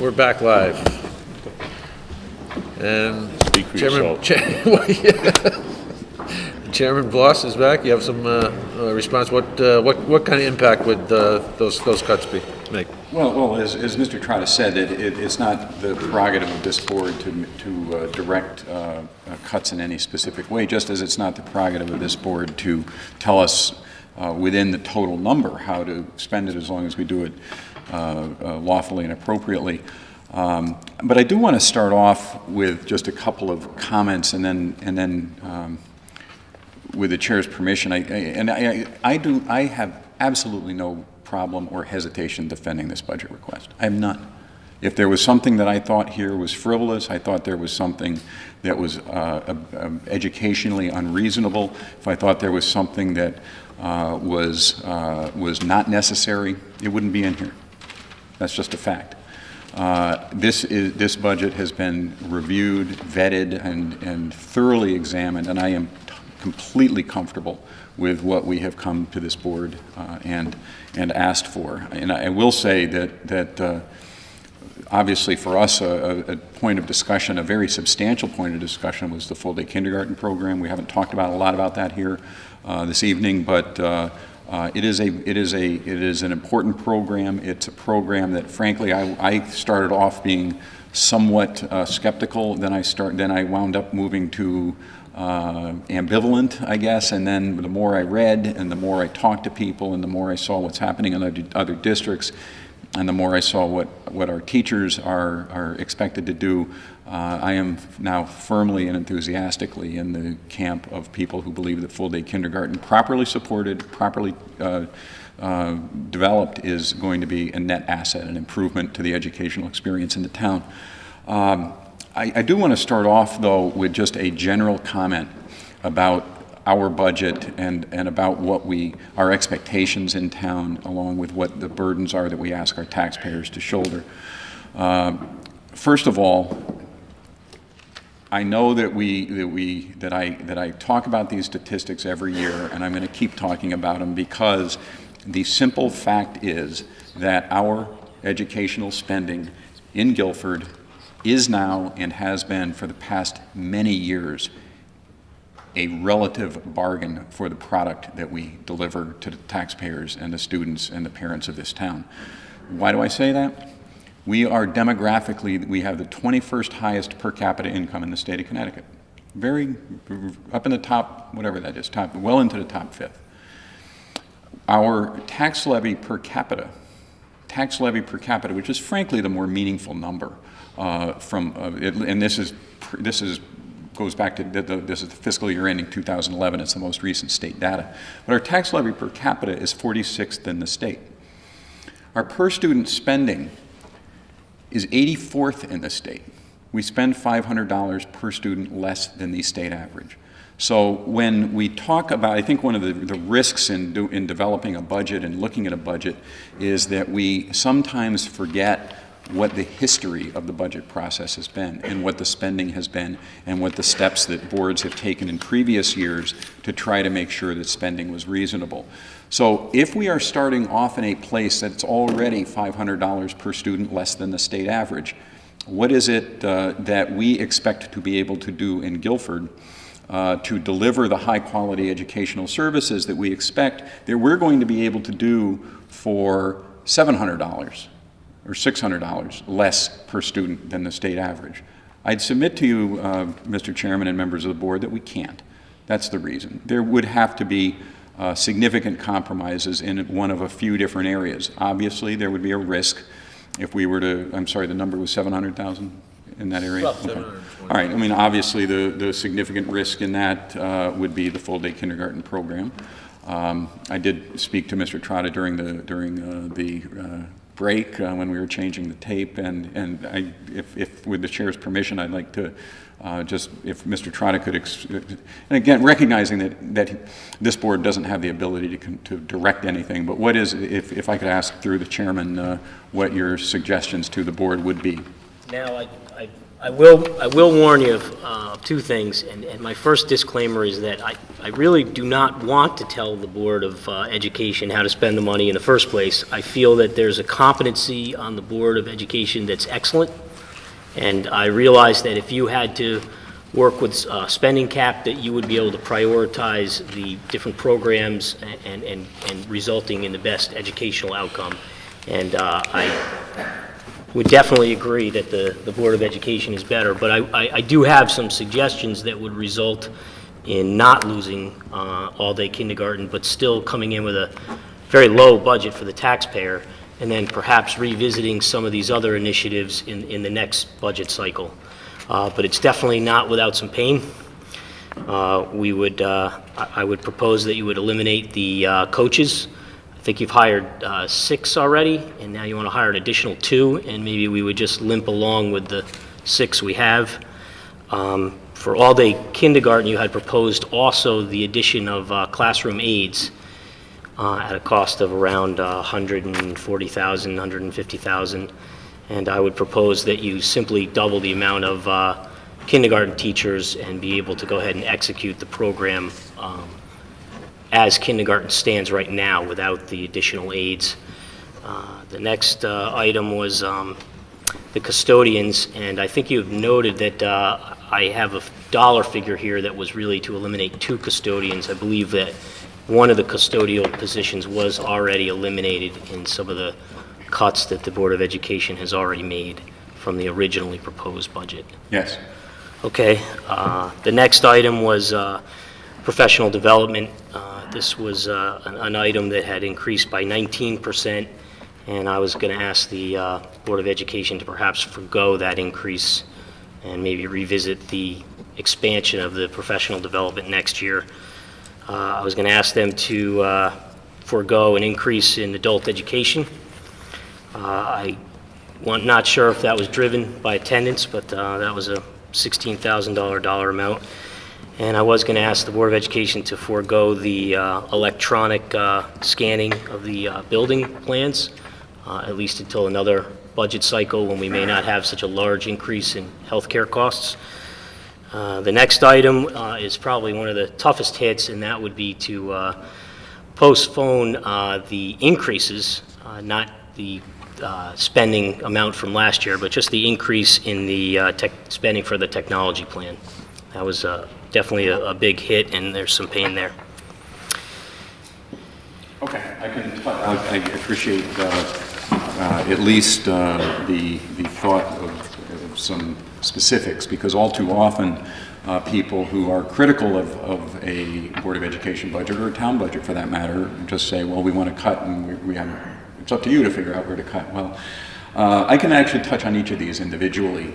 We're back live. And Speak for yourself. Chairman Bloss is back. You have some response. What kind of impact would those cuts make? Well, as Mr. Trotta said, it's not the prerogative of this board to direct cuts in any specific way, just as it's not the prerogative of this board to tell us within the total number how to spend it, as long as we do it lawfully and appropriately. But I do want to start off with just a couple of comments, and then with the chair's permission, I have absolutely no problem or hesitation defending this budget request. I have none. If there was something that I thought here was frivolous, I thought there was something that was educationally unreasonable, if I thought there was something that was not necessary, it wouldn't be in here. That's just a fact. This budget has been reviewed, vetted, and thoroughly examined, and I am completely comfortable with what we have come to this board and asked for. And I will say that obviously for us a point of discussion, a very substantial point of discussion, was the full-day kindergarten program. We haven't talked about a lot about that here this evening, but it is an important program. It's a program that, frankly, I started off being somewhat skeptical. Then I wound up moving to ambivalent, I guess. And then the more I read, and the more I talked to people, and the more I saw what's happening in other districts, and the more I saw what our teachers are expected to do, I am now firmly and enthusiastically in the camp of people who believe that full-day kindergarten, properly supported, properly developed, is going to be a net asset, an improvement to the educational experience in the town. I do want to start off, though, with just a general comment about our budget and about our expectations in town, along with what the burdens are that we ask our taxpayers to shoulder. First of all, I know that I talk about these statistics every year, and I'm going to keep talking about them, because the simple fact is that our educational spending in Guilford is now, and has been for the past many years, a relative bargain for the product that we deliver to the taxpayers and the students and the parents of this town. Why do I say that? We are demographically, we have the 21st highest per capita income in the state of Connecticut. Very up in the top, whatever that is, well into the top fifth. Our tax levy per capita, which is frankly the more meaningful number, and this goes back to this is the fiscal year ending 2011. It's the most recent state data. But our tax levy per capita is 46th in the state. Our per student spending is 84th in the state. We spend $500 per student less than the state average. So when we talk about, I think one of the risks in developing a budget and looking at a budget is that we sometimes forget what the history of the budget process has been, and what the spending has been, and what the steps that boards have taken in previous years to try to make sure that spending was reasonable. So if we are starting off in a place that's already $500 per student less than the state average, what is it that we expect to be able to do in Guilford to deliver the high quality educational services that we expect that we're going to be able to do for $700 or $600 less per student than the state average? I'd submit to you, Mr. Chairman and members of the board, that we can't. That's the reason. There would have to be significant compromises in one of a few different areas. Obviously, there would be a risk if we were to, I'm sorry, the number was 700,000 in that area? Well, okay. All right, I mean, obviously the significant risk in that would be the full-day kindergarten program. I did speak to Mr. Trotta during the break when we were changing the tape, and if with the chair's permission, I'd like to just, if Mr. Trotta could, and again, recognizing that this board doesn't have the ability to direct anything, but what is, if I could ask through the chairman, what your suggestions to the board would be? Now, I will warn you of two things, and my first disclaimer is that I really do not want to tell the Board of Education how to spend the money in the first place. I feel that there's a competency on the Board of Education that's excellent, and I realize that if you had to work with spending cap, that you would be able to prioritize the different programs and resulting in the best educational outcome. And I would definitely agree that the Board of Education is better, but I do have some suggestions that would result in not losing all-day kindergarten, but still coming in with a very low budget for the taxpayer, and then perhaps revisiting some of these other initiatives in the next budget cycle. But it's definitely not without some pain. I would propose that you would eliminate the coaches. I think you've hired 6 already, and now you want to hire an additional 2, and maybe we would just limp along with the 6 we have. For all-day kindergarten, you had proposed also the addition of classroom aides at a cost of around $140,000, $150,000. And I would propose that you simply double the amount of kindergarten teachers and be able to go ahead and execute the program as kindergarten stands right now without the additional aides. The next item was the custodians, and I think you've noted that I have a dollar figure here that was really to eliminate 2 custodians. I believe that one of the custodial positions was already eliminated in some of the cuts that the Board of Education has already made from the originally proposed budget. Yes. Okay. The next item was professional development. This was an item that had increased by 19%, and I was going to ask the Board of Education to perhaps forego that increase and maybe revisit the expansion of the professional development next year. I was going to ask them to forego an increase in adult education. Not sure if that was driven by attendance, but that was a $16,000 dollar amount. And I was going to ask the Board of Education to forego the electronic scanning of the building plans, at least until another budget cycle when we may not have such a large increase in healthcare costs. The next item is probably one of the toughest hits, and that would be to postpone the increases, not the spending amount from last year, but just the increase in the spending for the technology plan. That was definitely a big hit, and there's some pain there. Okay, I appreciate at least the thought of some specifics, because all too often people who are critical of a Board of Education budget, or a town budget for that matter, just say, well, we want to cut, and we have, it's up to you to figure out where to cut. Well, I can actually touch on each of these individually.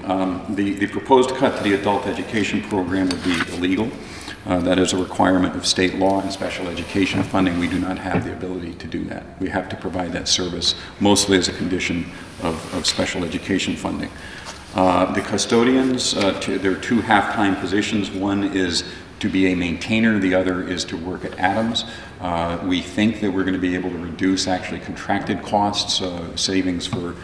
The proposed cut to the adult education program would be illegal. That is a requirement of state law and special education funding. We do not have the ability to do that. We have to provide that service mostly as a condition of special education funding. The custodians, there are 2 half-time positions. One is to be a maintainer, the other is to work at Adams. We think that we're going to be able to reduce actually contracted costs, savings for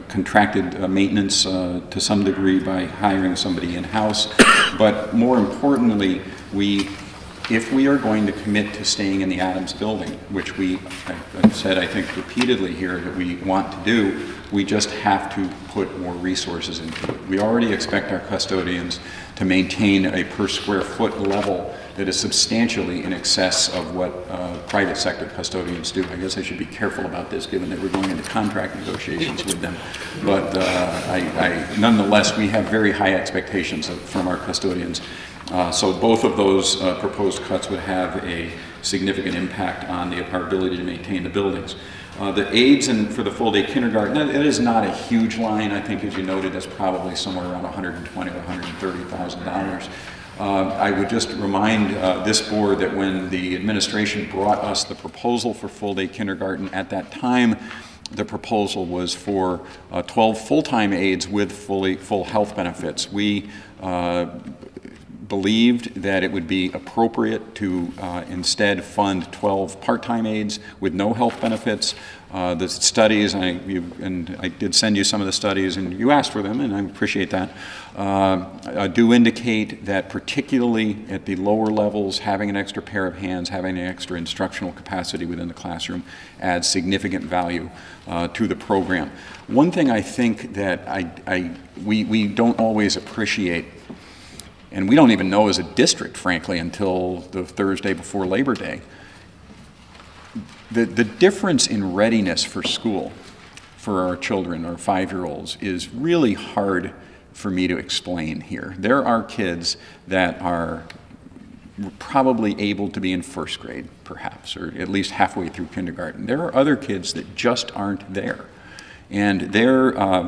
contracted maintenance to some degree by hiring somebody in-house. But more importantly, if we are going to commit to staying in the Adams building, which I've said I think repeatedly here that we want to do, we just have to put more resources into it. We already expect our custodians to maintain a per square foot level that is substantially in excess of what private sector custodians do. I guess I should be careful about this given that we're going into contract negotiations with them. But nonetheless, we have very high expectations from our custodians. So both of those proposed cuts would have a significant impact on our ability to maintain the buildings. The aides for the full-day kindergarten, it is not a huge line. I think, as you noted, that's probably somewhere around $120,000 to $130,000. I would just remind this board that when the administration brought us the proposal for full-day kindergarten, at that time, the proposal was for 12 full-time aides with full health benefits. We believed that it would be appropriate to instead fund 12 part-time aides with no health benefits. The studies, and I did send you some of the studies, and you asked for them, and I appreciate that, do indicate that particularly at the lower levels, having an extra pair of hands, having an extra instructional capacity within the classroom adds significant value to the program. One thing I think that we don't always appreciate, and we don't even know as a district, frankly, until the Thursday before Labor Day, the difference in readiness for school for our children, our 5-year-olds, is really hard for me to explain here. There are kids that are probably able to be in first grade, perhaps, or at least halfway through kindergarten. There are other kids that just aren't there. And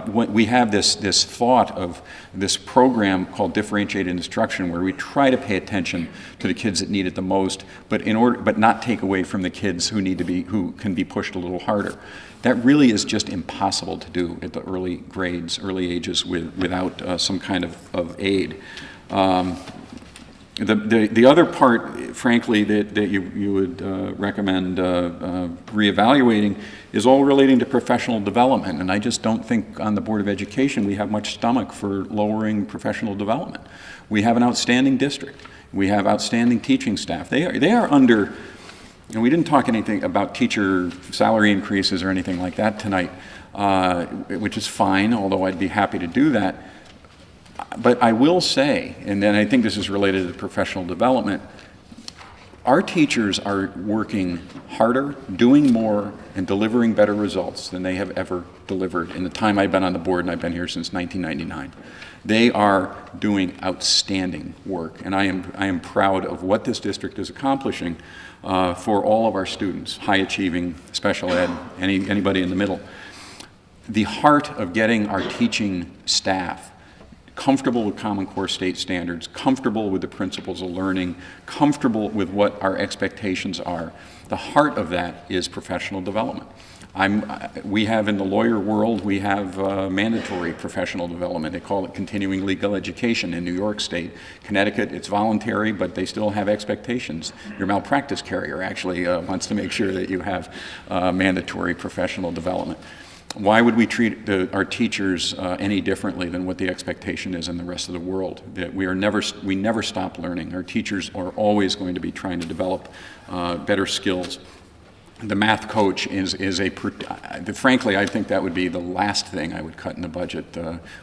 we have this thought of this program called differentiated instruction, where we try to pay attention to the kids that need it the most, but not take away from the kids who can be pushed a little harder. That really is just impossible to do at the early grades, early ages, without some kind of aid. The other part, frankly, that you would recommend reevaluating is all relating to professional development. And I just don't think on the Board of Education we have much stomach for lowering professional development. We have an outstanding district. We have outstanding teaching staff. They are under, and we didn't talk anything about teacher salary increases or anything like that tonight, which is fine, although I'd be happy to do that. But I will say, and then I think this is related to professional development, our teachers are working harder, doing more, and delivering better results than they have ever delivered in the time I've been on the board, and I've been here since 1999. They are doing outstanding work, and I am proud of what this district is accomplishing for all of our students, high achieving, special ed, anybody in the middle. The heart of getting our teaching staff comfortable with Common Core state standards, comfortable with the principles of learning, comfortable with what our expectations are. The heart of that is professional development. We have in the lawyer world, we have mandatory professional development. They call it continuing legal education in New York State. Connecticut, it's voluntary, but they still have expectations. Your malpractice carrier actually wants to make sure that you have mandatory professional development. Why would we treat our teachers any differently than what the expectation is in the rest of the world? That we never stop learning. Our teachers are always going to be trying to develop better skills. The math coach frankly, I think that would be the last thing I would cut in the budget,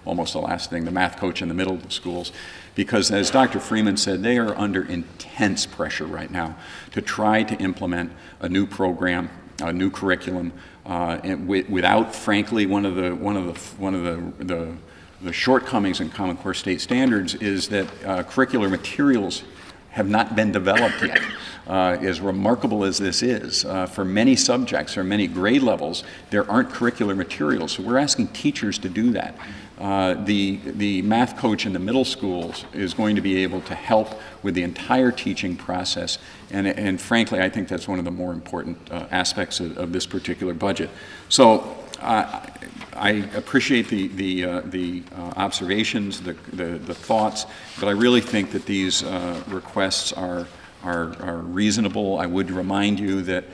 almost the last thing, the math coach in the middle schools. Because as Dr. Freeman said, they are under intense pressure right now to try to implement a new program, a new curriculum, and without, frankly, one of the shortcomings in Common Core state standards is that curricular materials have not been developed yet. As remarkable as this is, for many subjects or many grade levels, there aren't curricular materials. So we're asking teachers to do that. The math coach in the middle schools is going to be able to help with the entire teaching process, and frankly, I think that's one of the more important aspects of this particular budget. So I appreciate the observations, the thoughts, but I really think that these requests are reasonable. I would remind you that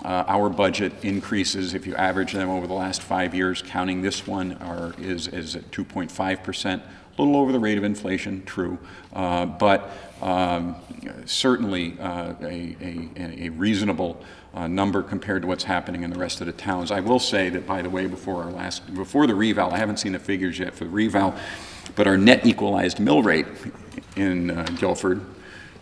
our budget increases, if you average them over the last 5 years, counting this one, is at 2.5%, a little over the rate of inflation, true, but certainly a reasonable number compared to what's happening in the rest of the towns. I will say that, by the way, before the reval, I haven't seen the figures yet for the reval, but our net equalized mill rate in Guilford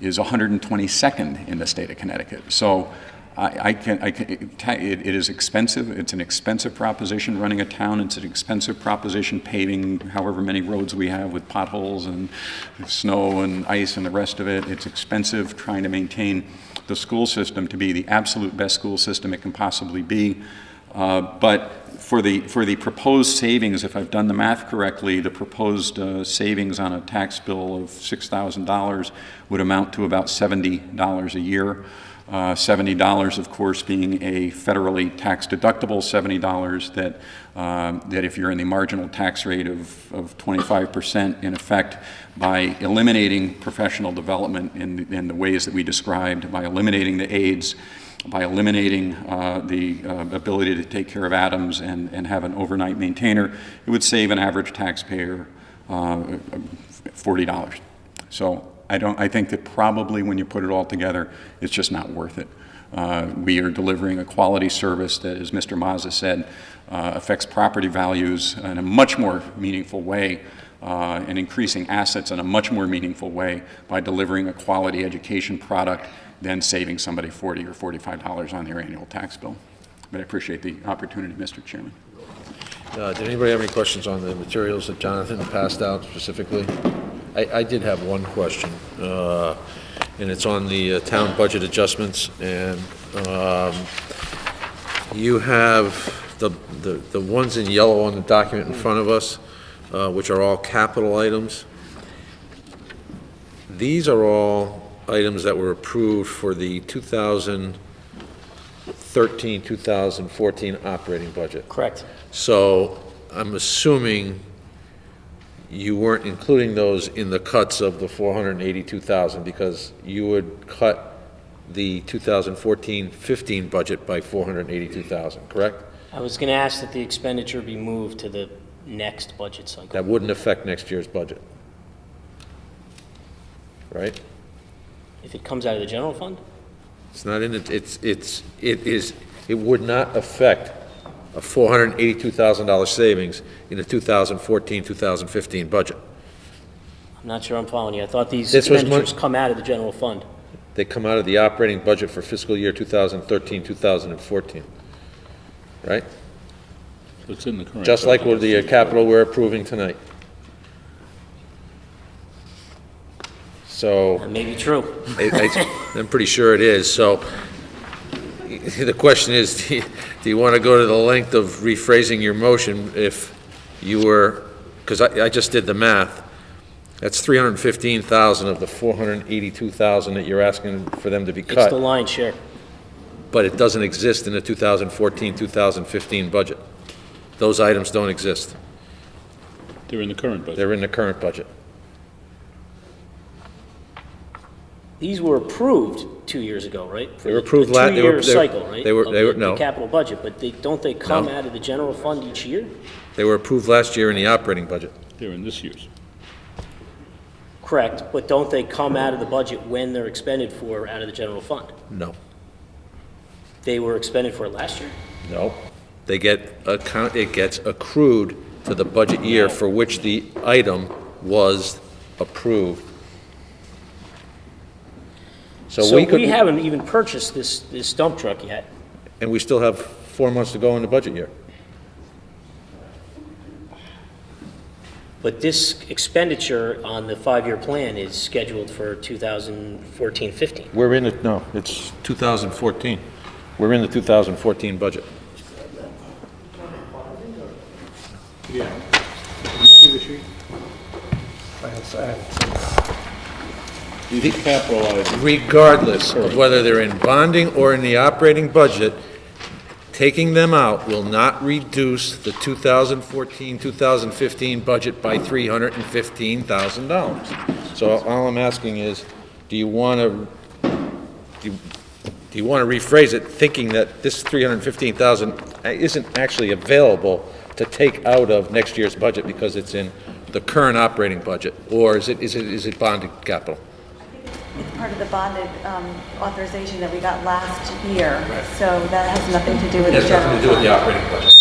is 122nd in the state of Connecticut. So it is expensive. It's an expensive proposition running a town. It's an expensive proposition paving however many roads we have with potholes and snow and ice and the rest of it. It's expensive trying to maintain the school system to be the absolute best school system it can possibly be. But for the proposed savings, if I've done the math correctly, the proposed savings on a tax bill of $6,000 would amount to about $70 a year. $70, of course, being a federally tax-deductible $70 that if you're in the marginal tax rate of 25%, in effect, by eliminating professional development in the ways that we described, by eliminating the aids, by eliminating the ability to take care of atoms and have an overnight maintainer, it would save an average taxpayer $40. So I think that probably when you put it all together, it's just not worth it. We are delivering a quality service that, as Mr. Mazza said, affects property values in a much more meaningful way and increasing assets in a much more meaningful way by delivering a quality education product than saving somebody $40 or $45 on their annual tax bill. But I appreciate the opportunity, Mr. Chairman. Did anybody have any questions on the materials that Jonathan passed out specifically? I did have one question, and it's on the town budget adjustments, and you have the ones in yellow on the document in front of us, which are all capital items. These are all items that were approved for the 2013-2014 operating budget. Correct. So I'm assuming you weren't including those in the cuts of the 482,000 because you would cut the 2014-15 budget by 482,000, correct? I was going to ask that the expenditure be moved to the next budget cycle. That wouldn't affect next year's budget, right? If it comes out of the general fund? It's not in it, it would not affect a $482,000 savings in the 2014-2015 budget. I'm not sure I'm following you. I thought these This was expenditures come out of the general fund. They come out of the operating budget for fiscal year 2013-2014, right? It's in the current. Just like with the capital we're approving tonight. So, That may be true. I'm pretty sure it is, so the question is, do you want to go to the length of rephrasing your motion if you were, because I just did the math, that's 315,000 of the 482,000 that you're asking for them to be It's the cut, lion's share. but it doesn't exist in the 2014-2015 budget. Those items don't exist. They're in the current budget. They're in the current budget. These were approved 2 years ago, right? They were approved last. they were- Two-year cycle, right? they were- of they were- the no. capital budget, but don't they come No. out of the general fund each year? They were approved last year in the operating budget. They're in this year's. Correct, but don't they come out of the budget when they're expended for out of the general fund? No. They were expended for last year? No. They get it gets accrued to the budget year for which the item was approved. So we could, haven't even purchased this dump truck yet. and we still have 4 months to go in the budget year. But this expenditure on the 5-year plan is scheduled for 2014-15. We're in it, no, it's 2014. We're in the 2014 budget. Yeah. You see the sheet? These are capital items. Regardless of whether they're in bonding or in the operating budget, taking them out will not reduce the 2014-2015 budget by $315,000. So all I'm asking is, do you want to rephrase it, thinking that this $315,000 isn't actually available to take out of next year's budget because it's in the current operating budget, or is it bonded capital? It's part of the bonded authorization that we got last year, so that has nothing to do with the general fund. operating budget.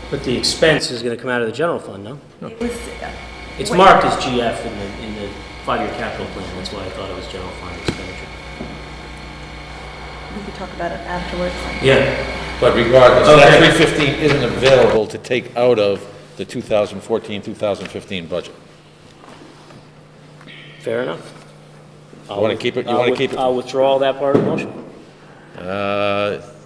But the expense is going to come out of the general fund, no? It was, It's wait, marked as GF in the 5-year capital plan, that's why I thought it was general fund expenditure. We could talk about it afterwards. Yeah. But regardless, Okay. that 315 isn't available to take out of the 2014-2015 budget. Fair enough. You wanna keep it- you wanna keep it? I'll withdraw that part of the motion.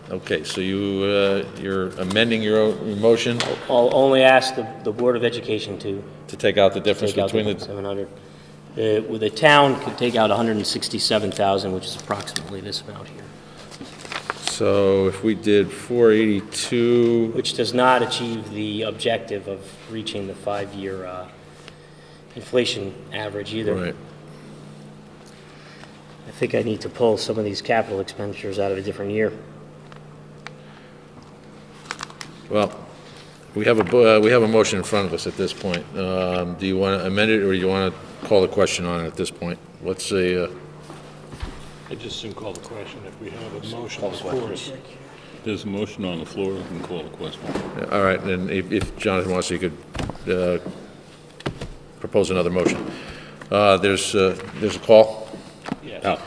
Okay, so you're amending your motion I'll only ask the Board of Education to to take out the difference take out the between the, 700. With the town could take out 167,000, which is approximately this amount here, so if we did 482, which does not achieve the objective of reaching the 5-year inflation average either. right. I think I need to pull some of these capital expenditures out of a different year. Well, we have a motion in front of us at this point. Do you want to amend it, or do you want to call the question on it at this point? Let's say, I just didn't call the question. If we have a motion before us, there's a motion on the floor, we can call the question. all right, then if Jonathan wants, he could propose another motion. There's a call. Yes.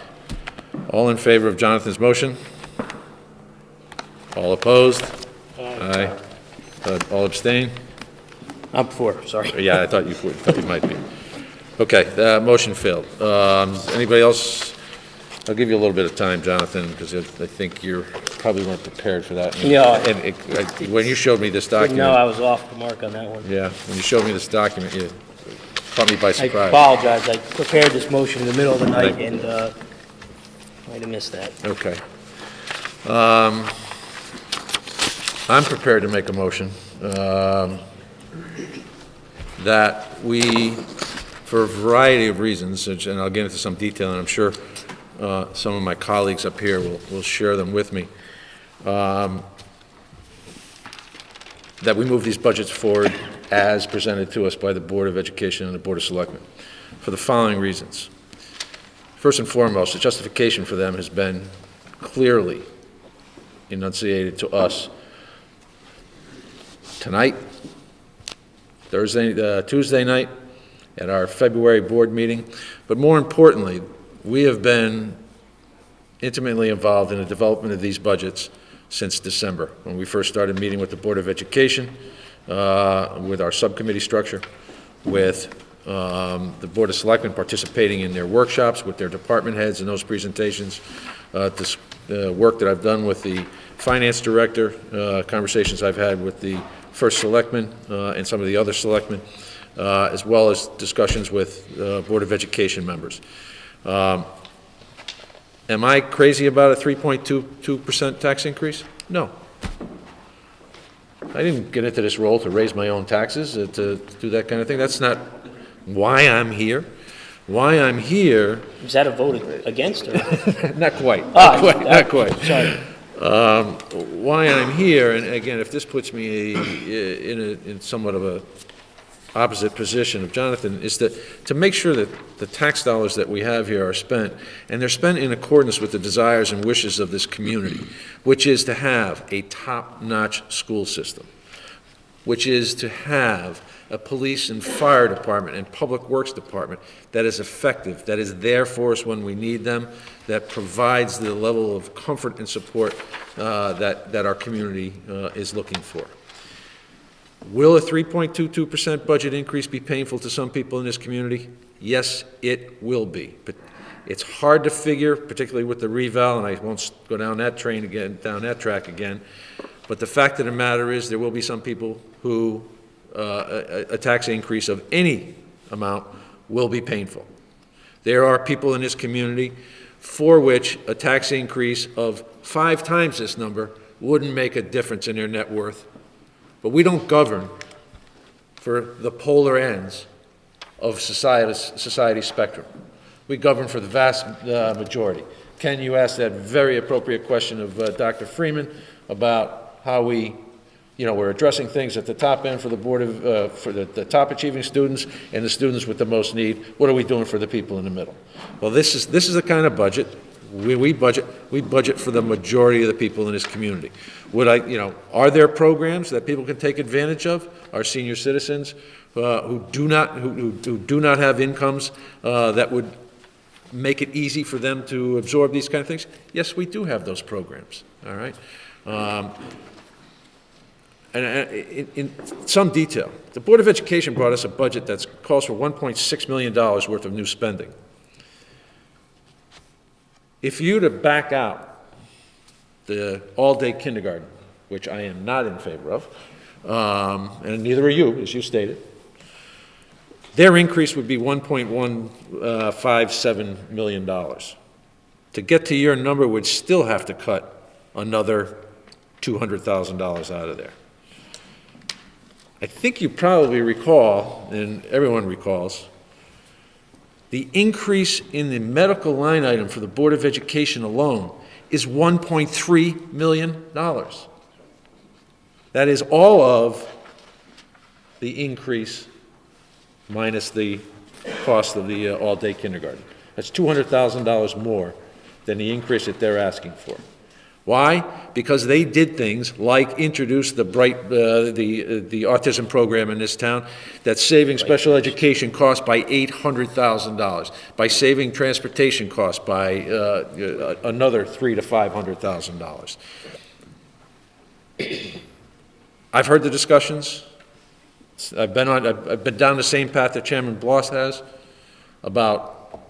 All in favor of Jonathan's motion? All opposed? Aye. All abstain? I'm for, sorry. Yeah, I thought you might be. Okay, the motion failed. Anybody else? I'll give you a little bit of time, Jonathan, because I think you probably weren't prepared for that. Yeah. And when you showed me this Didn't document. know I was off the mark on that one. Yeah, when you showed me this document, you caught me by I surprise. apologize. I prepared this motion in the middle of the night and might have missed that. Okay. I'm prepared to make a motion that we, for a variety of reasons, and I'll get into some detail, and I'm sure some of my colleagues up here will share them with me, that we move these budgets forward as presented to us by the Board of Education and the Board of Selectmen, for the following reasons. First and foremost, the justification for them has been clearly enunciated to us tonight, Tuesday night, at our February board meeting. But more importantly, we have been intimately involved in the development of these budgets since December, when we first started meeting with the Board of Education, with our subcommittee structure, with the Board of Selectmen participating in their workshops with their department heads and those presentations, this work that I've done with the finance director, conversations I've had with the first selectman and some of the other selectmen, as well as discussions with Board of Education members. Am I crazy about a 3.22% tax increase? No. I didn't get into this role to raise my own taxes, to do that kind of thing. That's not why I'm here. Why I'm here, Is that a vote against or? not quite, Ah, not quite. Sorry. Why I'm here, and again, if this puts me in somewhat of a opposite position of Jonathan, is that to make sure that the tax dollars that we have here are spent, and they're spent in accordance with the desires and wishes of this community, which is to have a top-notch school system, which is to have a police and fire department and public works department that is effective, that is there for us when we need them, that provides the level of comfort and support that our community is looking for. Will a 3.22% budget increase be painful to some people in this community? Yes, it will be. But it's hard to figure, particularly with the reval, and I won't go down that track again. But the fact of the matter is, there will be some people who a tax increase of any amount will be painful. There are people in this community for which a tax increase of 5 times this number wouldn't make a difference in their net worth. But we don't govern for the polar ends of society's spectrum. We govern for the vast majority. Ken, you asked that very appropriate question of Dr. Freeman about how we're addressing things at the top end for the board of, for the top achieving students and the students with the most need. What are we doing for the people in the middle? Well, this is the kind of budget we budget for the majority of the people in this community. Are there programs that people can take advantage of? Our senior citizens who do not have incomes that would make it easy for them to absorb these kind of things? Yes, we do have those programs. All right. And in some detail, the Board of Education brought us a budget that calls for $1.6 million worth of new spending. If you to back out the all-day kindergarten, which I am not in favor of, and neither are you, as you stated, their increase would be $1.157 million. To get to your number, would still have to cut another $200,000 out of there. I think you probably recall, and everyone recalls, The increase in the medical line item for the Board of Education alone is $1.3 million. That is all of the increase minus the cost of the all-day kindergarten. That's $200,000 more than the increase that they're asking for. Why? Because they did things like introduce the the autism program in this town that's saving special education costs by $800,000, by saving transportation costs by another $300,000 to $500,000. I've heard the discussions. I've been down the same path that Chairman Bloss has about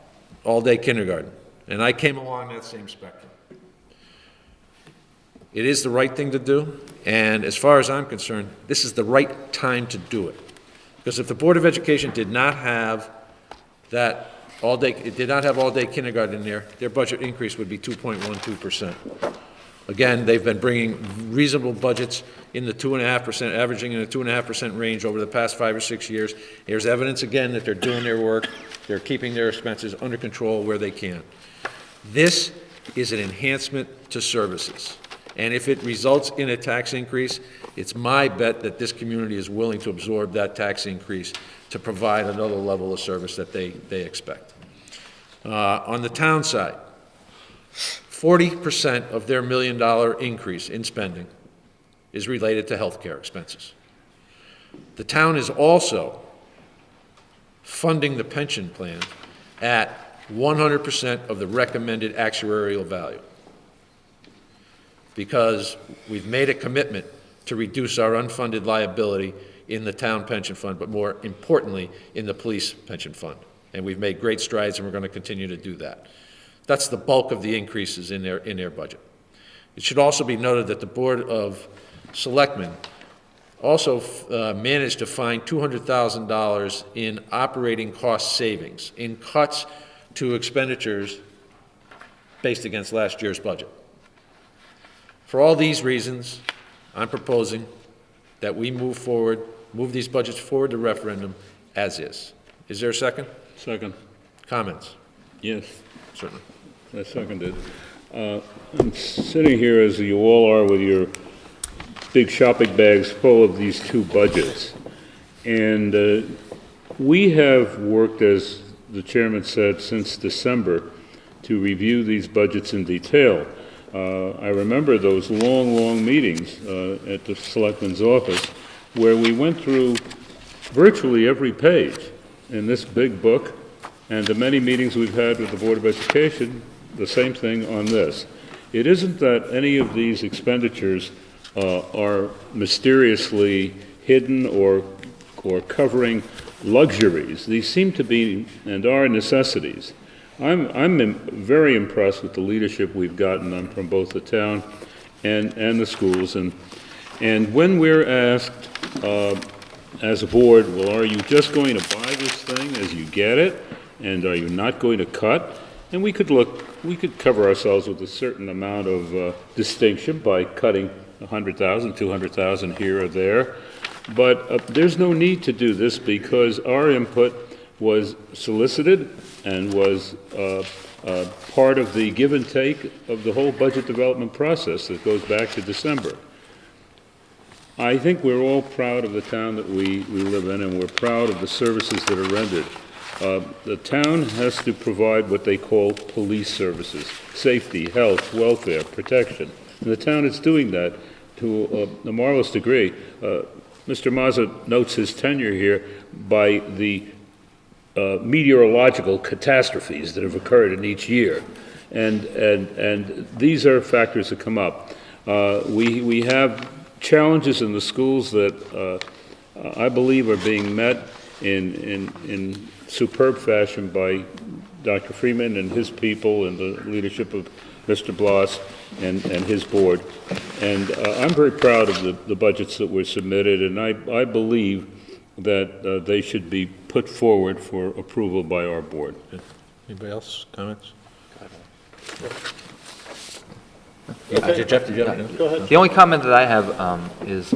all-day kindergarten, and I came along that same spectrum. It is the right thing to do, and as far as I'm concerned, this is the right time to do it. Because if the Board of Education did not have that all-day, it did not have all-day kindergarten in there, their budget increase would be 2.12%. Again, they've been bringing reasonable budgets in the 2.5%, averaging in the 2.5% range over the past 5 or 6 years. Here's evidence again that they're doing their work, they're keeping their expenses under control where they can. This is an enhancement to services. And if it results in a tax increase, it's my bet that this community is willing to absorb that tax increase to provide another level of service that they expect. On the town side, 40% of their $1 million increase in spending is related to healthcare expenses. The town is also funding the pension plan at 100% of the recommended actuarial value, because we've made a commitment to reduce our unfunded liability in the town pension fund, but more importantly, in the police pension fund. And we've made great strides, and we're going to continue to do that. That's the bulk of the increases in their budget. It should also be noted that the Board of Selectmen also managed to find $200,000 in operating cost savings, in cuts to expenditures based against last year's budget. For all these reasons, I'm proposing that we move these budgets forward to referendum as is. Is there a second? Second. Comments? Yes, Certainly. I seconded. I'm sitting here, as you all are, with your big shopping bags full of these two budgets. And we have worked, as the chairman said, since December to review these budgets in detail. I remember those long meetings at the Selectman's office where we went through virtually every page in this big book, and the many meetings we've had with the Board of Education, the same thing on this. It isn't that any of these expenditures are mysteriously hidden or covering luxuries. These seem to be and are necessities. I'm very impressed with the leadership we've gotten from both the town and the schools. And when we're asked as a board, well, are you just going to buy this thing as you get it? And are you not going to cut? And we could cover ourselves with a certain amount of distinction by cutting 100,000, 200,000 here or there. But there's no need to do this because our input was solicited and was part of the give and take of the whole budget development process that goes back to December. I think we're all proud of the town that we live in, and we're proud of the services that are rendered. The town has to provide what they call police services: safety, health, welfare, protection. And the town is doing that to a marvelous degree. Mr. Mazza notes his tenure here by the meteorological catastrophes that have occurred in each year. And these are factors that come up. We have challenges in the schools that I believe are being met in superb fashion by Dr. Freeman and his people and the leadership of Mr. Bloss and his board. And I'm very proud of the budgets that were submitted, and I believe that they should be put forward for approval by our board. Anybody else? Comments? Okay. Jeff, did you have? Go ahead. The only comment that I have is,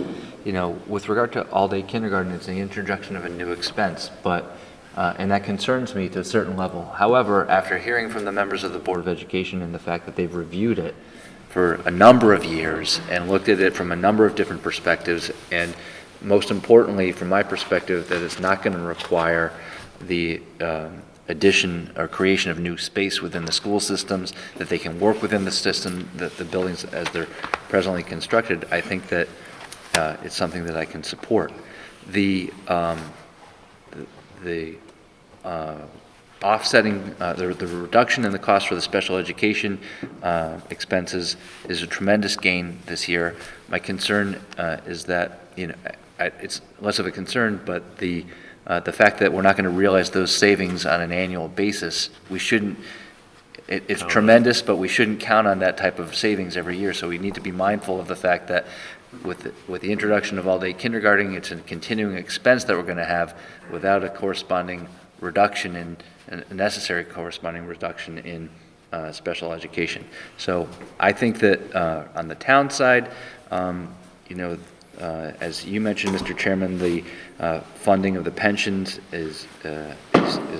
with regard to all-day kindergarten, it's the introduction of a new expense, but And that concerns me to a certain level. However, after hearing from the members of the Board of Education and the fact that they've reviewed it for a number of years and looked at it from a number of different perspectives, and most importantly, from my perspective, that it's not going to require the addition or creation of new space within the school systems, that they can work within the system, that the buildings as they're presently constructed, I think that it's something that I can support. The offsetting, the reduction in the cost for the special education expenses is a tremendous gain this year. My concern is that, it's less of a concern, but the fact that we're not going to realize those savings on an annual basis, we shouldn't, it's tremendous, but we shouldn't count on that type of savings every year. So we need to be mindful of the fact that with the introduction of all-day kindergarten, it's a continuing expense that we're going to have without a corresponding reduction in, a necessary corresponding reduction in special education. So I think that on the town side, as you mentioned, Mr. Chairman, the funding of the pensions is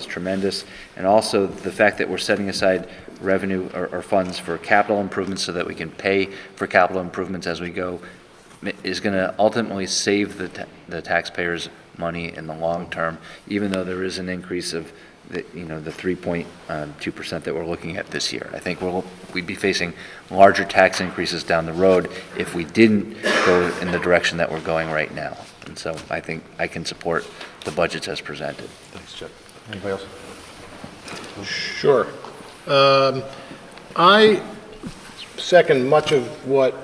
tremendous, and also the fact that we're setting aside revenue or funds for capital improvements so that we can pay for capital improvements as we go is going to ultimately save the taxpayers money in the long term, even though there is an increase of the 3.2% that we're looking at this year. I think we'd be facing larger tax increases down the road if we didn't go in the direction that we're going right now. And so I think I can support the budgets as presented. Thanks, Chip. Anybody else? Sure. I second much of what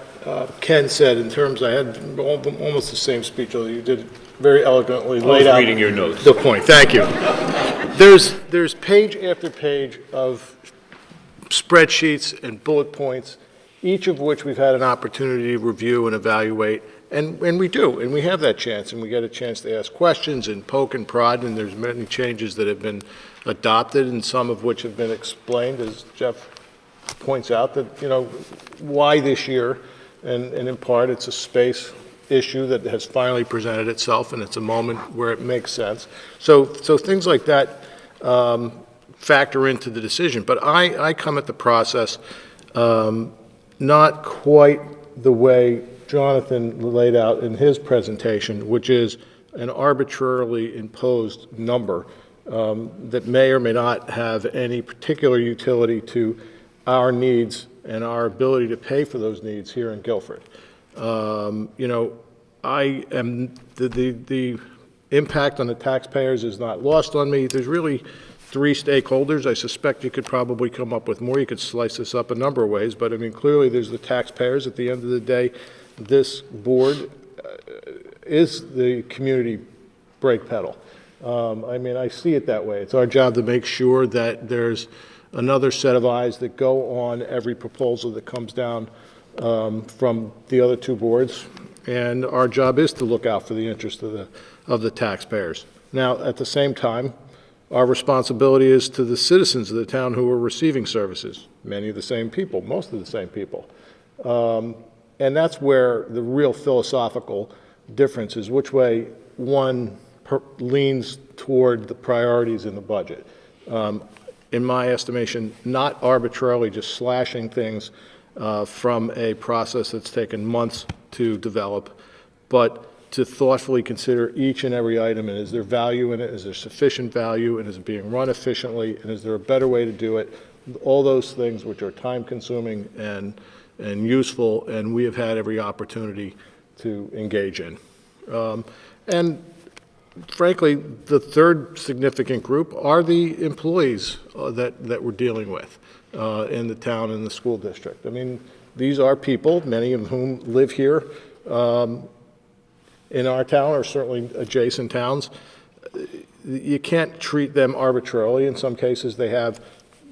Ken said in terms, I had almost the same speech, although you did very eloquently laid out reading your notes. the point. Thank you. There's page after page of spreadsheets and bullet points, each of which we've had an opportunity to review and evaluate, and we do, and we have that chance, and we get a chance to ask questions and poke and prod, and there's many changes that have been adopted, and some of which have been explained, as Jeff points out, that, why this year, and in part, it's a space issue that has finally presented itself, and it's a moment where it makes sense. So things like that factor into the decision. But I come at the process not quite the way Jonathan laid out in his presentation, which is an arbitrarily imposed number that may or may not have any particular utility to our needs and our ability to pay for those needs here in Guilford. I am, the impact on the taxpayers is not lost on me. There's really three stakeholders. I suspect you could probably come up with more. You could slice this up a number of ways, but I mean, clearly there's the taxpayers. At the end of the day, this board is the community brake pedal. I see it that way. It's our job to make sure that there's another set of eyes that go on every proposal that comes down from the other two boards, and our job is to look out for the interest of the taxpayers. Now, at the same time, our responsibility is to the citizens of the town who are receiving services, many of the same people, most of the same people. And that's where the real philosophical difference is, which way one leans toward the priorities in the budget. In my estimation, not arbitrarily just slashing things from a process that's taken months to develop, but to thoughtfully consider each and every item, and is there value in it, is there sufficient value, and is it being run efficiently, and is there a better way to do it? All those things which are time-consuming and useful, and we have had every opportunity to engage in. And frankly, the third significant group are the employees that we're dealing with in the town and the school district. I mean, these are people, many of whom live here in our town or certainly adjacent towns. You can't treat them arbitrarily. In some cases, they have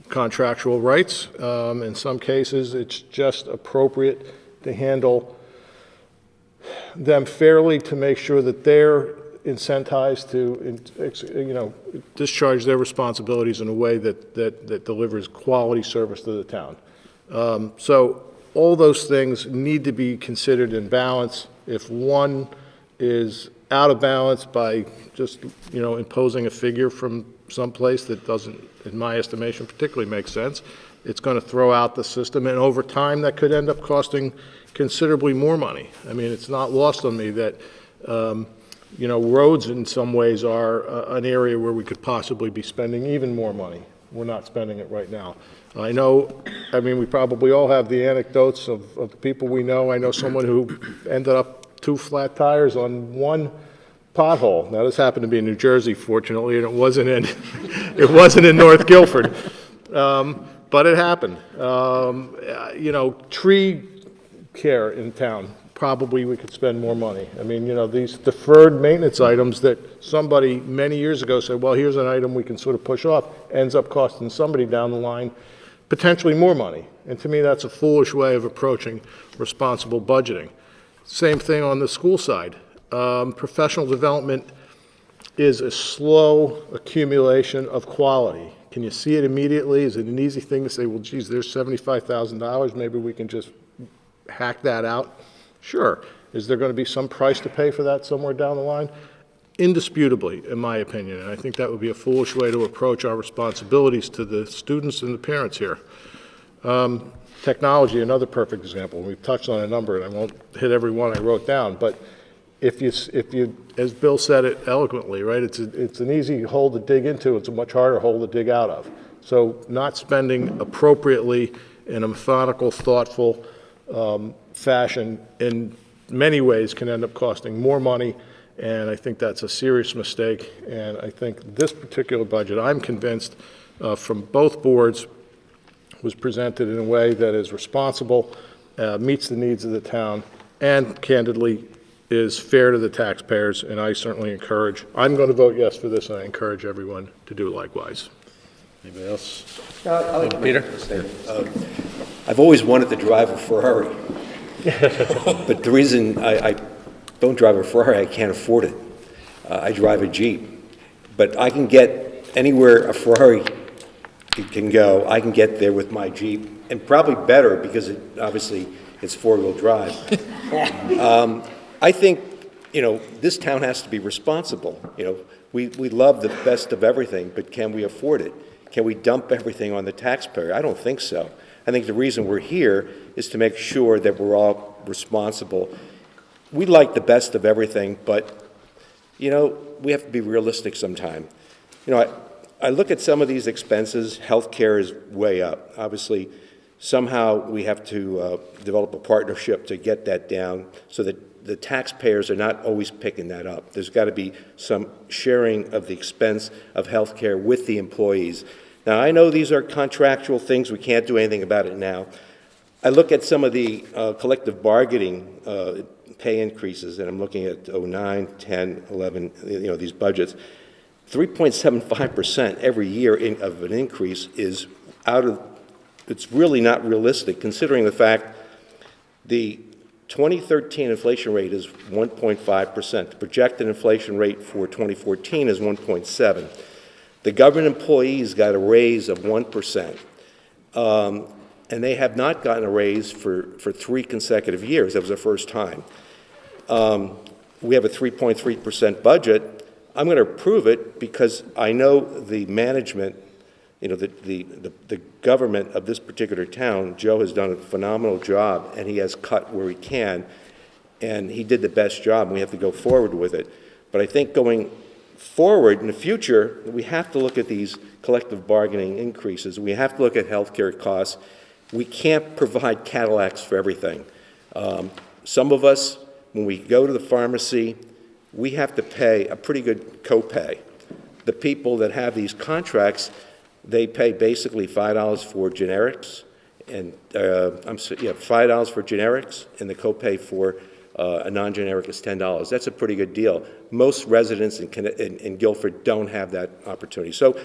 contractual rights. In some cases, it's just appropriate to handle them fairly to make sure that they're incentivized to, discharge their responsibilities in a way that delivers quality service to the town. So all those things need to be considered in balance. If one is out of balance by just, imposing a figure from someplace that doesn't, in my estimation, particularly make sense. It's going to throw out the system, and over time, that could end up costing considerably more money. I mean, it's not lost on me that, roads in some ways are an area where we could possibly be spending even more money. We're not spending it right now. We probably all have the anecdotes of the people we know. I know someone who ended up 2 flat tires on 1 pothole. Now, this happened to be in New Jersey, fortunately, and it wasn't in North Guilford. But it happened. Tree care in town, probably we could spend more money. These deferred maintenance items that somebody many years ago said, well, here's an item we can sort of push off, ends up costing somebody down the line potentially more money. And to me, that's a foolish way of approaching responsible budgeting. Same thing on the school side. Professional development is a slow accumulation of quality. Can you see it immediately? Is it an easy thing to say, well, geez, there's $75,000, maybe we can just hack that out? Sure. Is there going to be some price to pay for that somewhere down the line? Indisputably, in my opinion, and I think that would be a foolish way to approach our responsibilities to the students and the parents here. Technology, another perfect example. We've touched on a number, and I won't hit every one I wrote down, but if you, as Bill said it eloquently, right, it's an easy hole to dig into, it's a much harder hole to dig out of. So not spending appropriately in a methodical, thoughtful fashion in many ways can end up costing more money, and I think that's a serious mistake. And I think this particular budget, I'm convinced, from both boards, was presented in a way that is responsible, meets the needs of the town, and candidly is fair to the taxpayers, and I certainly I'm going to vote yes for this, and I encourage everyone to do likewise. Anybody else? Peter? I've always wanted to drive a Ferrari. But the reason I don't drive a Ferrari, I can't afford it. I drive a Jeep. But I can get anywhere a Ferrari can go, I can get there with my Jeep, and probably better because obviously it's four-wheel drive. I think, this town has to be responsible. We love the best of everything, but can we afford it? Can we dump everything on the taxpayer? I don't think so. I think the reason we're here is to make sure that we're all responsible. We like the best of everything, but, we have to be realistic sometime. I look at some of these expenses. Healthcare is way up. Obviously, somehow we have to develop a partnership to get that down so that the taxpayers are not always picking that up. There's got to be some sharing of the expense of healthcare with the employees. Now, I know these are contractual things. We can't do anything about it now. I look at some of the collective bargaining pay increases, and I'm looking at 09, 10, 11, these budgets. 3.75% every year of an increase is it's really not realistic, considering the fact the 2013 inflation rate is 1.5%. The projected inflation rate for 2014 is 1.7%. The government employees got a raise of 1%, and they have not gotten a raise for 3 consecutive years. That was the first time. We have a 3.3% budget. I'm going to approve it because I know the management, the government of this particular town. Joe has done a phenomenal job, and he has cut where he can, and he did the best job, and we have to go forward with it. But I think going forward in the future, we have to look at these collective bargaining increases. We have to look at healthcare costs. We can't provide Cadillacs for everything. Some of us, when we go to the pharmacy, we have to pay a pretty good copay. The people that have these contracts, they pay basically $5 for generics, and $5 for generics, and the copay for a non-generic is $10. That's a pretty good deal. Most residents in Guilford don't have that opportunity. So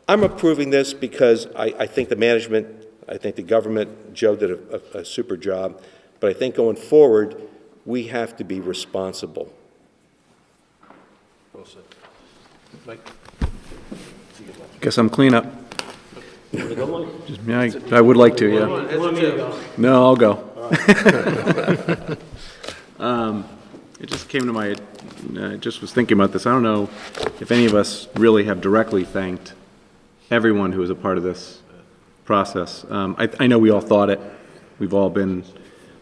I'm approving this because I think the management, I think the government, Joe did a super job, but I think going forward, we have to be responsible. Mike? Guess I'm cleanup. I would like to, yeah. No, I'll go. It just came to my, just was thinking about this. I don't know if any of us really have directly thanked everyone who was a part of this process. I know we all thought it. We've all been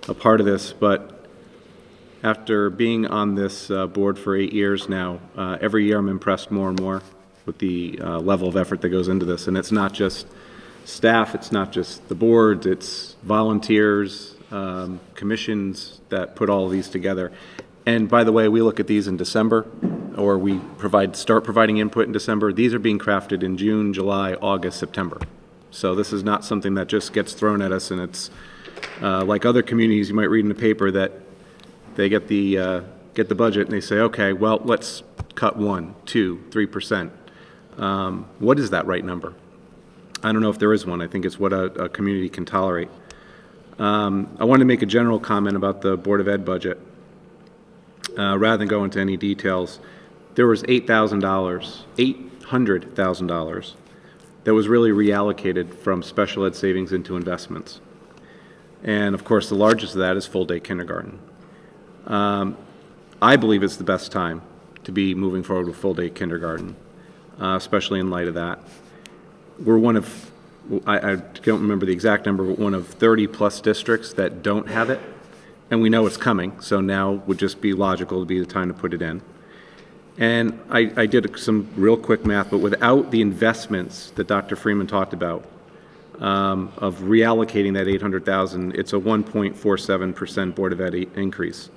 a part of this, but after being on this board for 8 years now, every year I'm impressed more and more with the level of effort that goes into this. And it's not just staff, it's not just the boards, it's volunteers, commissions that put all of these together. And by the way, we look at these in December, or we start providing input in December. These are being crafted in June, July, August, September. So this is not something that just gets thrown at us, and it's like other communities you might read in the paper that they get the budget and they say, okay, well, let's cut 1, 2, 3%. What is that right number? I don't know if there is one. I think it's what a community can tolerate. I want to make a general comment about the Board of Ed budget. Rather than go into any details, there was $800,000 that was really reallocated from special ed savings into investments. And of course, the largest of that is full-day kindergarten. I believe it's the best time to be moving forward with full-day kindergarten, especially in light of that. We're one of, I don't remember the exact number, but one of 30-plus districts that don't have it. And we know it's coming, so now would just be logical to be the time to put it in. And I did some real quick math, but without the investments that Dr. Freeman talked about, of reallocating that $800,000, it's a 1.47% Board of Ed increase.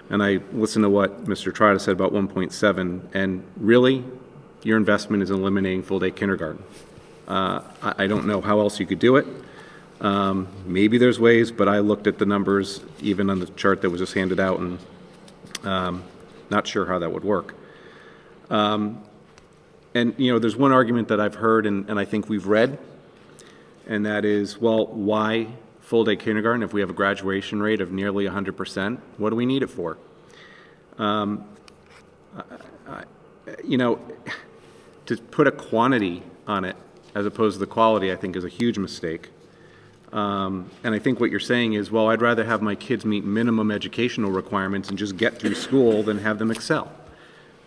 And I listened to what Mr. Trotta said about 1.7, and really, your investment is eliminating full-day kindergarten. I don't know how else you could do it. Maybe there's ways, but I looked at the numbers, even on the chart that was just handed out, and not sure how that would work. And, you know, there's one argument that I've heard, and I think we've read, and that is, well, why full-day kindergarten if we have a graduation rate of nearly 100%? What do we need it for? You know, to put a quantity on it as opposed to the quality, I think, is a huge mistake. And I think what you're saying is, well, I'd rather have my kids meet minimum educational requirements and just get through school than have them excel.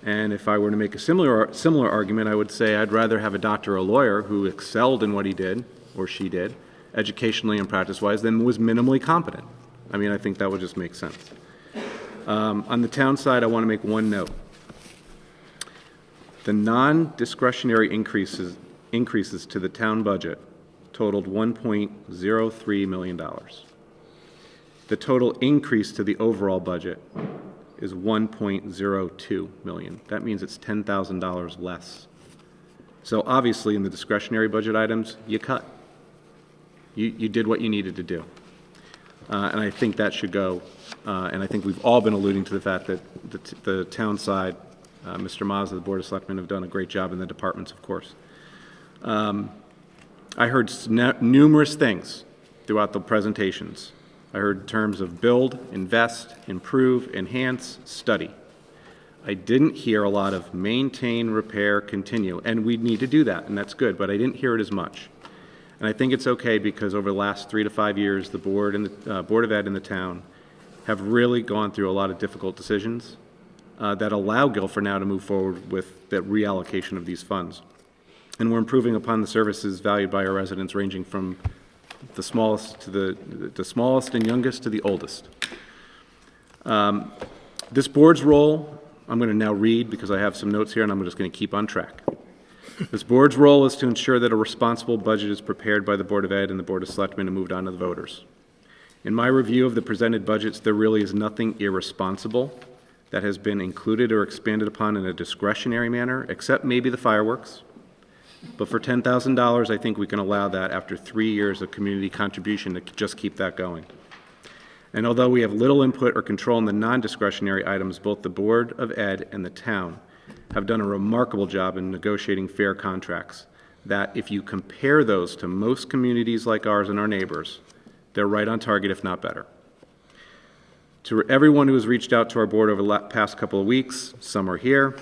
And if I were to make a similar argument, I would say I'd rather have a doctor or a lawyer who excelled in what he did, or she did, educationally and practice-wise, than was minimally competent. I mean, I think that would just make sense. On the town side, I want to make one note. The non-discretionary increases to the town budget totaled $1.03 million. The total increase to the overall budget is $1.02 million. That means it's $10,000 less. So obviously in the discretionary budget items, you cut. You did what you needed to do. And I think that should go, and I think we've all been alluding to the fact that the town side, Mr. Mazza, the Board of Selectmen, have done a great job in the departments, of course. I heard numerous things throughout the presentations. I heard terms of build, invest, improve, enhance, study. I didn't hear a lot of maintain, repair, continue, and we need to do that, and that's good, but I didn't hear it as much. And I think it's okay because over the last 3 to 5 years, the board and the Board of Ed in the town have really gone through a lot of difficult decisions that allow Guilford now to move forward with the reallocation of these funds. And we're improving upon the services valued by our residents, ranging from the smallest to the smallest and youngest to the oldest. This board's role, I'm going to now read because I have some notes here and I'm just going to keep on track. This board's role is to ensure that a responsible budget is prepared by the Board of Ed and the Board of Selectmen and moved on to the voters. In my review of the presented budgets, there really is nothing irresponsible that has been included or expanded upon in a discretionary manner, except maybe the fireworks. But for $10,000, I think we can allow that after 3 years of community contribution to just keep that going. And although we have little input or control in the non-discretionary items, both the Board of Ed and the town have done a remarkable job in negotiating fair contracts that, if you compare those to most communities like ours and our neighbors, they're right on target, if not better. To everyone who has reached out to our board over the past couple of weeks, some are here,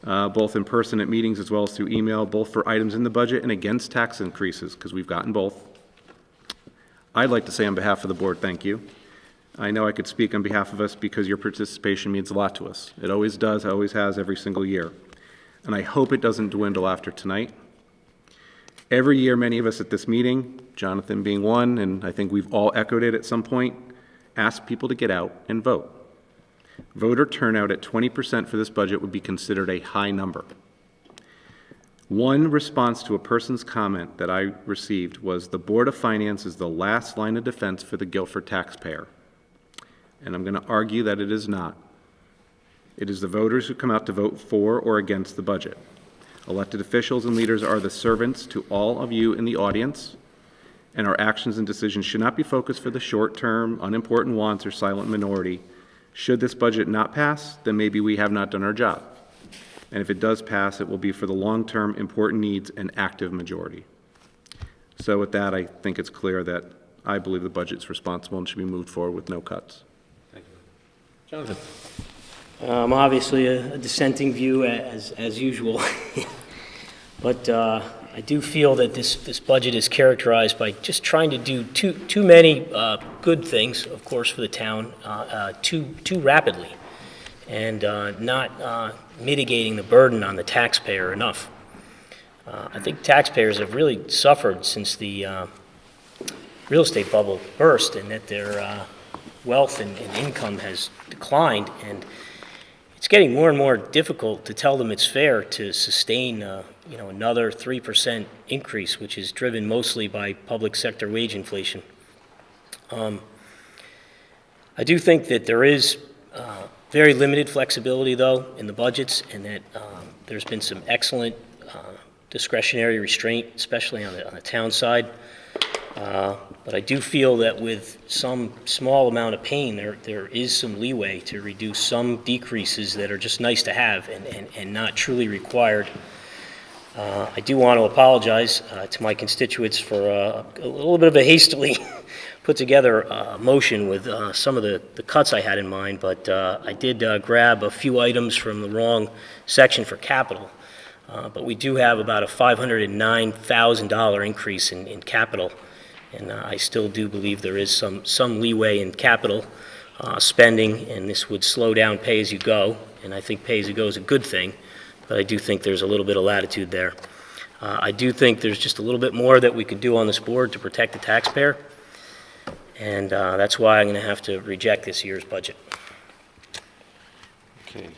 both in person at meetings as well as through email, both for items in the budget and against tax increases, because we've gotten both. I'd like to say on behalf of the board, thank you. I know I could speak on behalf of us because your participation means a lot to us. It always does, always has, every single year. And I hope it doesn't dwindle after tonight. Every year, many of us at this meeting, Jonathan being one, and I think we've all echoed it at some point, ask people to get out and vote. Voter turnout at 20% for this budget would be considered a high number. One response to a person's comment that I received was, the Board of Finance is the last line of defense for the Guilford taxpayer. And I'm going to argue that it is not. It is the voters who come out to vote for or against the budget. Elected officials and leaders are the servants to all of you in the audience, and our actions and decisions should not be focused for the short-term, unimportant wants or silent minority. Should this budget not pass, then maybe we have not done our job. And if it does pass, it will be for the long-term important needs and active majority. So with that, I think it's clear that I believe the budget's responsible and should be moved forward with no cuts. Jonathan? Obviously a dissenting view as usual. But I do feel that this budget is characterized by just trying to do too many good things, of course, for the town, too rapidly, and not mitigating the burden on the taxpayer enough. I think taxpayers have really suffered since the real estate bubble burst, and that their wealth and income has declined, and it's getting more and more difficult to tell them it's fair to sustain, another 3% increase, which is driven mostly by public sector wage inflation. I do think that there is very limited flexibility, though, in the budgets, and that there's been some excellent discretionary restraint, especially on the town side. But I do feel that with some small amount of pain, there is some leeway to reduce some decreases that are just nice to have and not truly required. I do want to apologize to my constituents for a little bit of a hastily put together motion with some of the cuts I had in mind, but I did grab a few items from the wrong section for capital. But we do have about a $509,000 increase in capital. And I still do believe there is some leeway in capital spending, and this would slow down pay-as-you-go, and I think pay-as-you-go is a good thing, but I do think there's a little bit of latitude there. I do think there's just a little bit more that we could do on this board to protect the taxpayer, and that's why I'm going to have to reject this year's budget. Okay.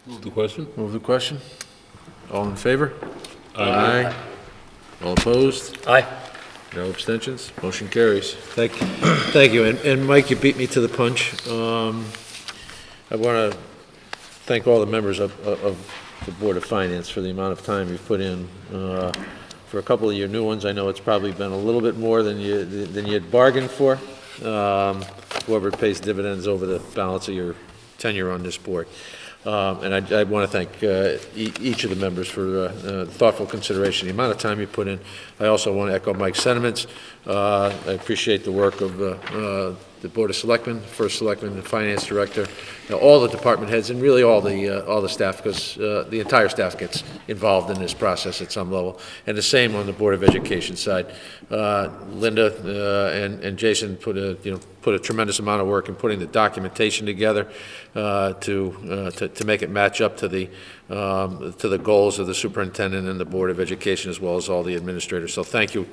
Move the question? Move the question. All in favor? Aye. All opposed? Aye. No abstentions? Motion carries. Thank you. And Mike, you beat me to the punch. I want to thank all the members of the Board of Finance for the amount of time you've put in. For a couple of your new ones, I know it's probably been a little bit more than you had bargained for. Whoever pays dividends over the balance of your tenure on this board. And I want to thank each of the members for thoughtful consideration, the amount of time you put in. I also want to echo Mike's sentiments. I appreciate the work of the Board of Selectmen, First Selectman, the Finance Director, all the department heads, and really all the staff, because the entire staff gets involved in this process at some level. And the same on the Board of Education side. Linda and Jason put a tremendous amount of work in putting the documentation together to make it match up to the goals of the superintendent and the Board of Education, as well as all the administrators. So thank you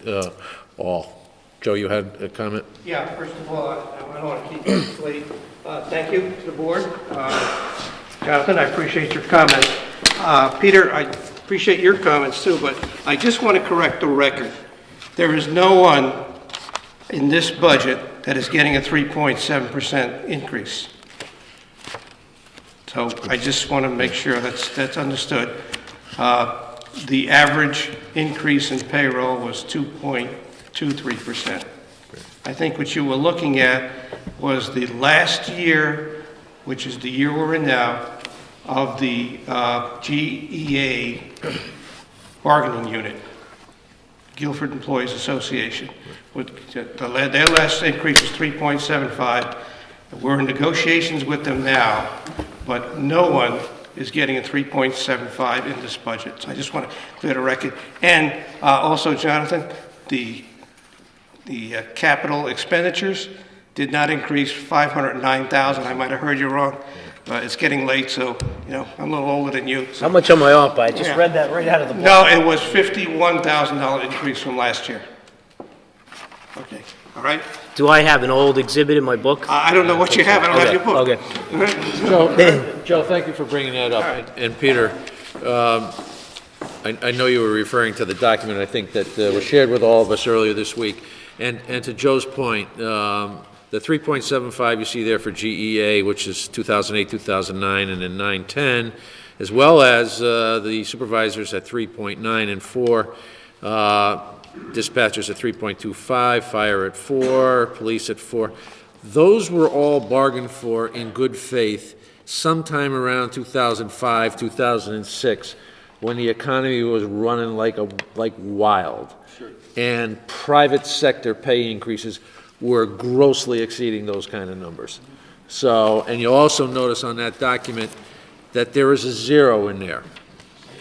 all. Joe, you had a comment? Yeah, first of all, I don't want to keep you late. Thank you to the board. Jonathan, I appreciate your comments. Peter, I appreciate your comments too, but I just want to correct the record. There is no one in this budget that is getting a 3.7% increase. So I just want to make sure that's understood. The average increase in payroll was 2.23%. I think what you were looking at was the last year, which is the year we're in now, of the GEA bargaining unit, Guilford Employees Association. Their last increase was 3.75. We're in negotiations with them now, but no one is getting a 3.75 in this budget. So I just want to clear the record. And also, Jonathan, the capital expenditures, did not increase 509,000. I might have heard you wrong. It's getting late, so, you know, I'm a little older than you. How much am I off by? I just Yeah. read that right out of the book. No, it was $51,000 increase from last year. Okay, all right? Do I have an old exhibit in my book? I don't know what you have, I don't have your book. Okay. All right? Joe, thank you for bringing that up. And Peter, I know you were referring to the document, I think, that was shared with all of us earlier this week. And to Joe's point, the 3.75 you see there for GEA, which is 2008, 2009, and then 910, as well as the supervisors at 3.9 and 4, dispatchers at 3.25, fire at 4, police at 4. Those were all bargained for in good faith sometime around 2005, 2006, when the economy was running like wild. Sure. And private sector pay increases were grossly exceeding those kind of numbers. So, and you'll also notice on that document that there is a zero in there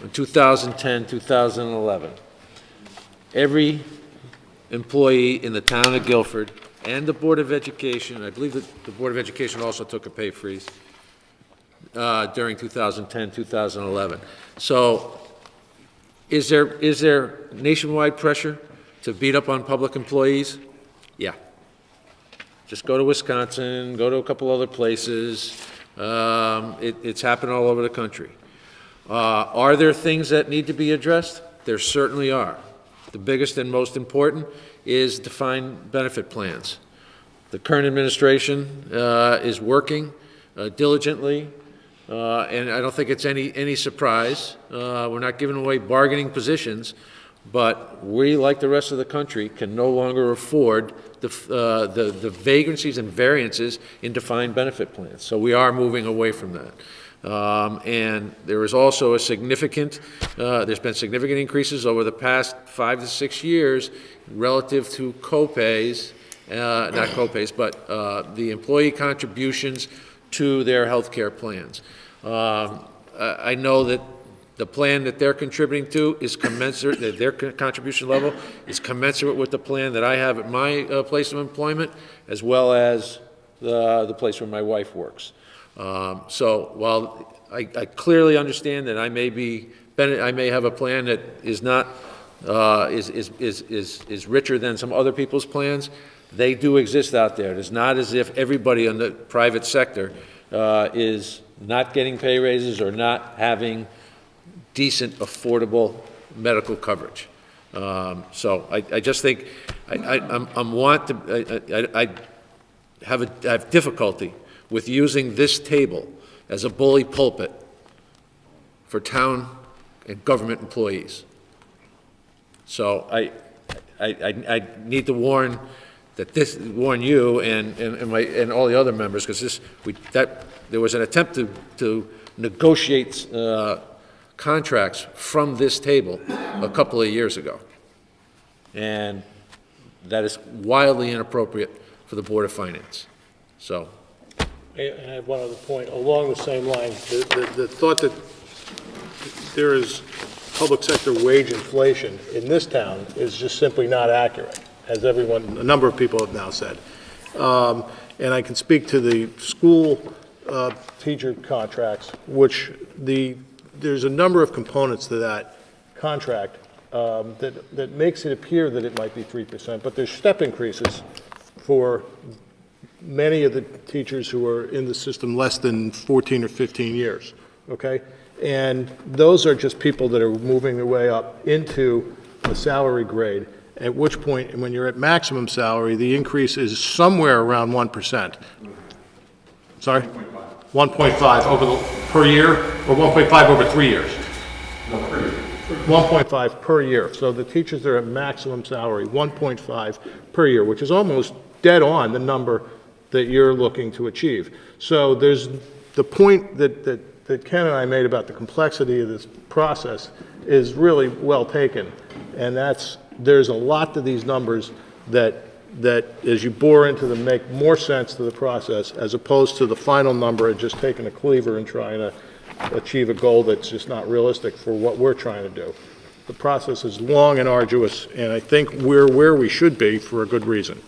in 2010, 2011. Every employee in the town of Guilford and the Board of Education, I believe that the Board of Education also took a pay freeze during 2010, 2011. So is there nationwide pressure to beat up on public employees? Yeah. Just go to Wisconsin, go to a couple other places. It's happened all over the country. Are there things that need to be addressed? There certainly are. The biggest and most important is defined benefit plans. The current administration is working diligently, and I don't think it's any surprise. We're not giving away bargaining positions, but we, like the rest of the country, can no longer afford the vagrancies and variances in defined benefit plans. So we are moving away from that. And there is also a significant, there's been significant increases over the past 5 to 6 years relative to co-pays, not co-pays, but the employee contributions to their health care plans. I know that the plan that they're contributing to is commensurate, that their contribution level is commensurate with the plan that I have at my place of employment, as well as the place where my wife works. So while I clearly understand that I may have a plan that is not is richer than some other people's plans, they do exist out there. It is not as if everybody in the private sector is not getting pay raises or not having decent, affordable medical coverage. So I just think I have difficulty with using this table as a bully pulpit for town and government employees. So I need to warn you and all the other members, because there was an attempt to negotiate contracts from this table a couple of years ago, and that is wildly inappropriate for the Board of Finance. So. And I have one other point along the same line. The thought that there is public sector wage inflation in this town is just simply not accurate, as a number of people have now said. And I can speak to the school teacher contracts, which there's a number of components to that contract that makes it appear that it might be 3%, but there's step increases for many of the teachers who are in the system less than 14 or 15 years, okay? And those are just people that are moving their way up into a salary grade, at which point, when you're at maximum salary, the increase is somewhere around 1%. Sorry? 1.5 per year, or 1.5 over 3 years? No, per year. 1.5 per year. So the teachers that are at maximum salary, 1.5 per year, which is almost dead on the number that you're looking to achieve. So there's the point that Ken and I made about the complexity of this process is really well taken, and there's a lot to these numbers that as you bore into them make more sense to the process, as opposed to the final number of just taking a cleaver and trying to achieve a goal that's just not realistic for what we're trying to do. The process is long and arduous, and I think we're where we should be for a good reason.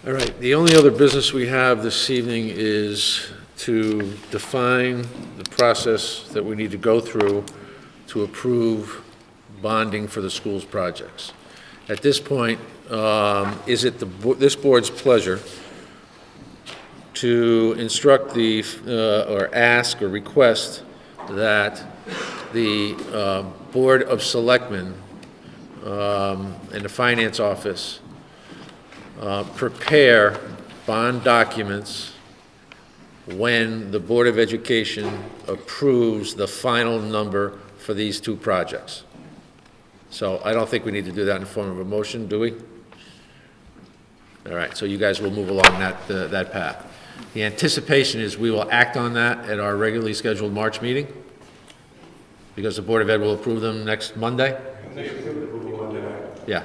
All right, the only other business we have this evening is to define the process that we need to go through to approve bonding for the school's projects. At this point, is it this board's pleasure to instruct or ask or request that the Board of Selectmen and the Finance Office prepare bond documents when the Board of Education approves the final number for these two projects? So I don't think we need to do that in the form of a motion, do we? All right, so you guys will move along that path. The anticipation is we will act on that at our regularly scheduled March meeting, because the Board of Ed will approve them next Monday? Yeah,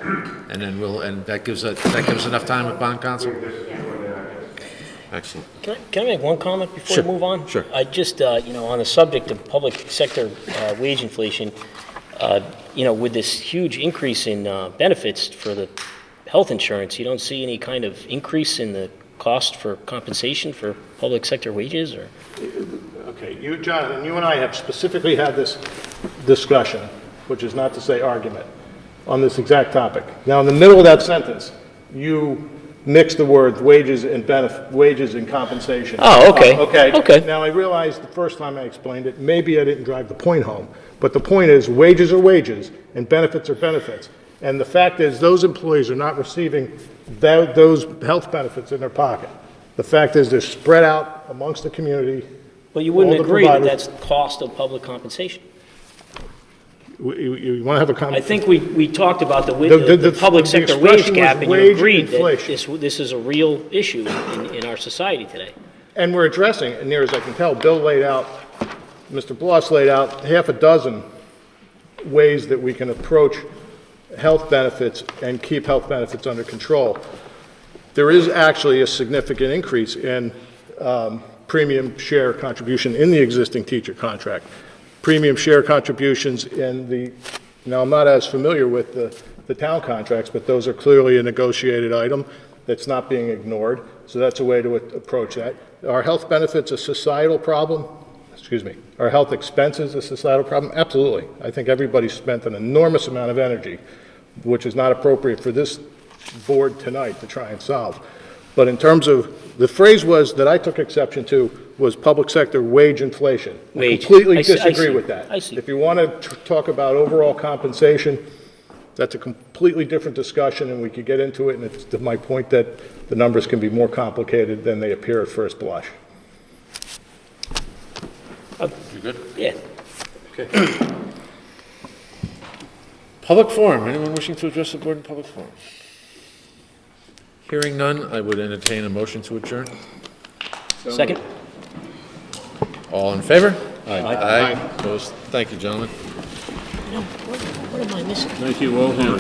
and then and that gives us enough time with bond counsel? Excellent. Can I make one comment before Sure, we move on? sure. I just, on the subject of public sector wage inflation, with this huge increase in benefits for the health insurance, you don't see any kind of increase in the cost for compensation for public sector wages, or? Okay, you, Jonathan, you and I have specifically had this discussion, which is not to say argument, on this exact topic. Now, in the middle of that sentence, you mix the words wages and wages and compensation. Oh, okay. Okay. Now, I realized the first time I explained it, maybe I didn't drive the point home, but the point is wages are wages and benefits are benefits. And the fact is those employees are not receiving those health benefits in their pocket. The fact is they're spread out amongst the community. But you wouldn't all the agree that providers. that's the cost of public compensation? You want to have a I conversation? think we talked about the public the sector wage expression gap, was and you wage agreed that inflation. this is a real issue in our society today. And we're addressing it, and near as I can tell, Bill laid out, Mr. Bloss laid out half a dozen ways that we can approach health benefits and keep health benefits under control. There is actually a significant increase in premium share contribution in the existing teacher contract. Premium share contributions now I'm not as familiar with the town contracts, but those are clearly a negotiated item that's not being ignored, so that's a way to approach that. Are health benefits a societal problem? Excuse me. Are health expenses a societal problem? Absolutely. I think everybody's spent an enormous amount of energy, which is not appropriate for this board tonight to try and solve. But in terms of, the phrase that I took exception to was public sector wage inflation. Wage. I completely I see. disagree with that. I see. If you want to talk about overall compensation, that's a completely different discussion, and we could get into it, and it's to my point that the numbers can be more complicated than they appear at first blush. You good? Yeah. Okay. Public forum. Anyone wishing to address the board in public forum? Hearing none, I would entertain a motion to adjourn. Second? All in favor? Aye. Opposed? Thank you, gentlemen. What am I missing? Thank you, all hands.